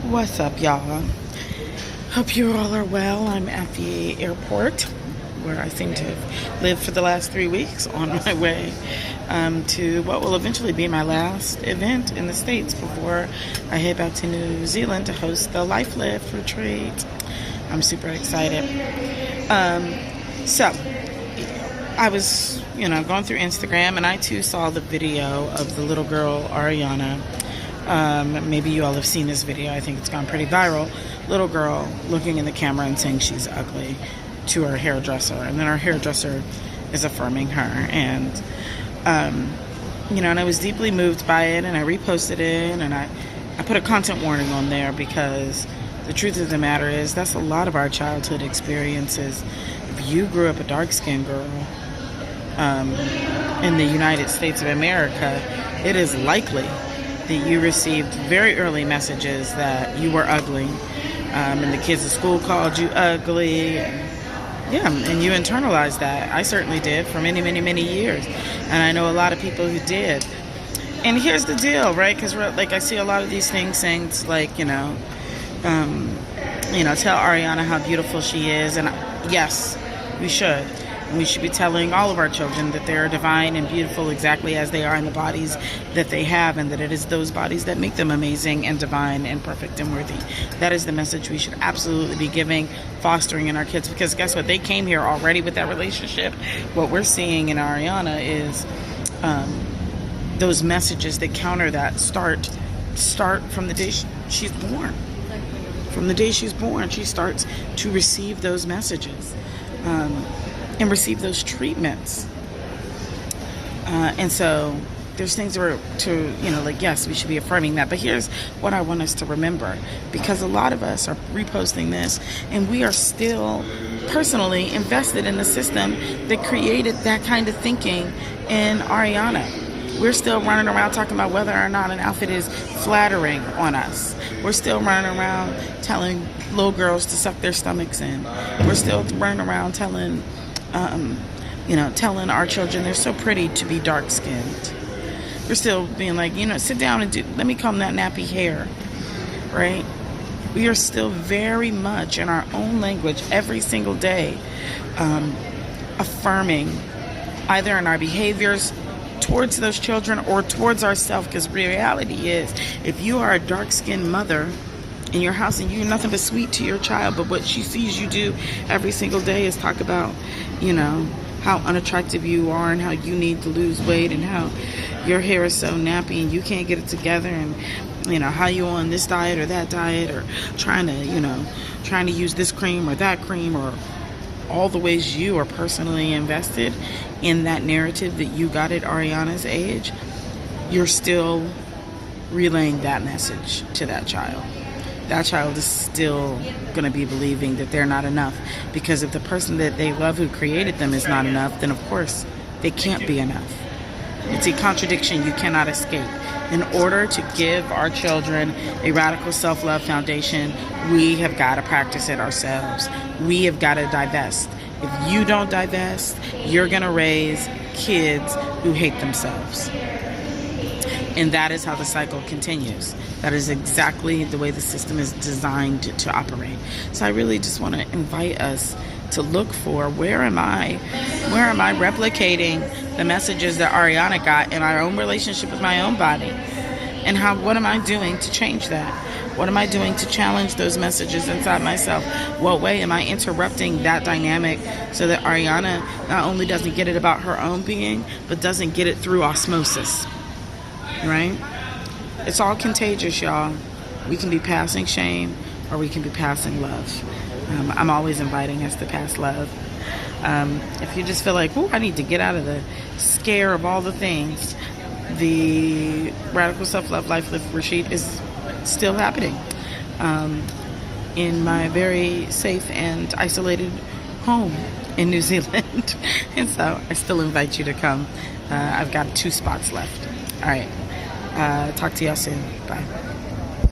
What's up, y'all? Hope you all are well. I'm at the airport where I seem to have lived for the last 3 weeks on my way to what will eventually be my last event in the States before I head back to New Zealand to host the Life Lift retreat. I'm super excited. So I was, going through Instagram, and I too saw the video of the little girl, Ariyonna. Maybe you all have seen this video. I think it's gone pretty viral. Little girl looking in the camera and saying she's ugly to her hairdresser, and then her hairdresser is affirming her. And and I was deeply moved by it, and I reposted it, and I put a content warning on there because the truth of the matter is that's a lot of our childhood experiences. If you grew up a dark-skinned girl in the United States of America, it is likely that you received very early messages that you were ugly, and the kids at school called you ugly. And you internalized that. I certainly did for many, many, many years, and I know a lot of people who did. And here's the deal, right? Because I see a lot of these things saying it's like, tell Ariyonna how beautiful she is, and yes, we should. We should be telling all of our children that they're divine and beautiful exactly as they are in the bodies that they have, and that it is those bodies that make them amazing and divine and perfect and worthy. That is the message we should absolutely be giving, fostering in our kids, because guess what? They came here already with that relationship. What we're seeing in Ariyonna is those messages that counter that start from the day she's born. From the day she's born, she starts to receive those messages. And receive those treatments. And so there's things where yes, we should be affirming that. But here's what I want us to remember, because a lot of us are reposting this, and we are still personally invested in the system that created that kind of thinking in Ariyonna. We're still running around talking about whether or not an outfit is flattering on us. We're still running around telling little girls to suck their stomachs in. We're still running around telling our children they're so pretty to be dark-skinned. We're still being like, sit down and let me comb that nappy hair, right? We are still very much in our own language every single day, affirming either in our behaviors towards those children or towards ourselves, because reality is, if you are a dark-skinned mother in your house and you're nothing but sweet to your child, but what she sees you do every single day is talk about, how unattractive you are and how you need to lose weight and how your hair is so nappy and you can't get it together, and how you on this diet or that diet, or trying to use this cream or that cream, or all the ways you are personally invested in that narrative that you got at Ariyonna's age. You're still relaying that message to that child. That child is still going to be believing that they're not enough, because if the person that they love who created them is not enough, then of course they can't be enough. It's a contradiction you cannot escape. In order to give our children a radical self-love foundation, we have got to practice it ourselves. We have got to divest. If you don't divest, you're going to raise kids who hate themselves. And that is how the cycle continues. That is exactly the way the system is designed to operate. So I really just want to invite us to look for, where am I replicating the messages that Ariyonna got in our own relationship with my own body? And what am I doing to change that? What am I doing to challenge those messages inside myself? What way am I interrupting that dynamic so that Ariyonna not only doesn't get it about her own being, but doesn't get it through osmosis? Right? It's all contagious, y'all. We can be passing shame, or we can be passing love. I'm always inviting us to pass love. If you just feel like, I need to get out of the scare of all the things, the Radical Self-Love Life Lift retreat is still happening in my very safe and isolated home in New Zealand. And so I still invite you to come. I've got 2 spots left. All right. Talk to y'all soon. Bye.